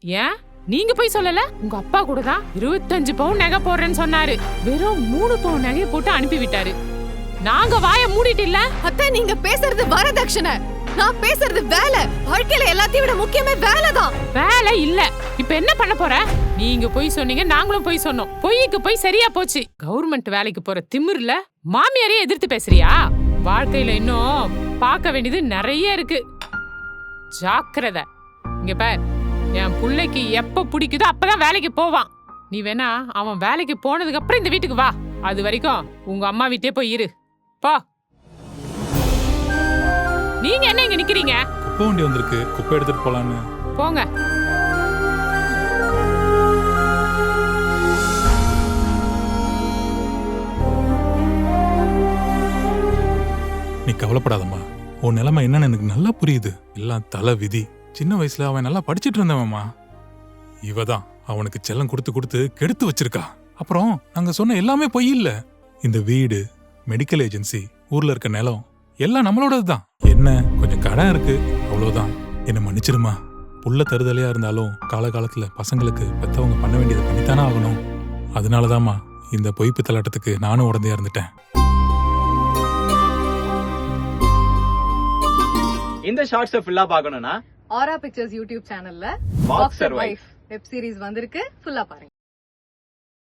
ஏன் நீங்க போய் சொல்லல? உங்க அப்பா கூட தான் 25 பவுன் நகை போடுறேன்னு சொன்னாரு. வெறும் 3 பவுன் நகையை போட்டு அனுப்பி விட்டாரு. நாங்க வாய மூடிட்டு இல்ல. அத்தை, நீங்க பேசுறது வரதட்சணை, நான் பேசுறது வேலை. வாழ்க்கையில எல்லாத்தையும் விட முக்கியமே வேலைதான். வேலை இல்ல. இப்ப என்ன பண்ண போற? நீங்க போய் சொன்னீங்க, நாங்களும் போய் சொன்னோம். பொய்க்கு போய் சரியா போச்சு. கவர்மெண்ட் வேலைக்கு போற திமிர்ல மாமியாரையே எதிர்த்து பேசுறியா? வாழ்க்கையில இன்னும் பார்க்க வேண்டியது நிறைய இருக்கு. ஜாக்கிரதை. இங்க பார், என் புள்ளைக்கு எப்ப பிடிக்குதோ அப்பதான் வேலைக்கு போவான். நீ வேணா அவன் வேலைக்கு போனதுக்கு அப்புறம் இந்த வீட்டுக்கு வா. அது வரைக்கும் உங்க அம்மா வீட்டே போய் இரு. போ. நீங்க என்ன இங்க நிக்கிறீங்க? குப்பை வண்டி வந்திருக்கு, குப்பை எடுத்துட்டு போலான்னு. போங்க. நீ கவலைப்படாதம்மா, உன் நிலைமை என்னன்னு எனக்கு நல்லா புரியுது. எல்லாம் தலை விதி. சின்ன வயசுல அவன் நல்லா படிச்சிட்டு இருந்தவன்மா. இவதான் அவனுக்கு செல்லம் கொடுத்து கொடுத்து கெடுத்து வச்சிருக்கா. அப்புறம் நாங்க சொன்ன எல்லாமே பொய் இல்ல. இந்த வீடு, மெடிக்கல் ஏஜென்சி, ஊர்ல இருக்க நிலம் எல்லாம் நம்மளோடதுதான். என்ன கொஞ்சம் கடன் இருக்கு, அவ்வளவுதான். என்ன மன்னிச்சிருமா. புள்ள தருதலையா இருந்தாலும் காலகாலத்துல பசங்களுக்கு பெத்தவங்க பண்ண வேண்டியதை பண்ணித்தானே ஆகணும். அதனாலதாம்மா இந்த பொய் பித்தலாட்டத்துக்கு நானும் உடந்தையா இருந்துட்டேன். இந்த ஷார்ட்ஸ் ஃபுல்லா பார்க்கணும்னா ஆரா பிக்சர்ஸ் யூடியூப் சேனல்ல பாக்ஸர் வைஃப் வெப் சீரிஸ் வந்திருக்கு, ஃபுல்லா பாருங்க.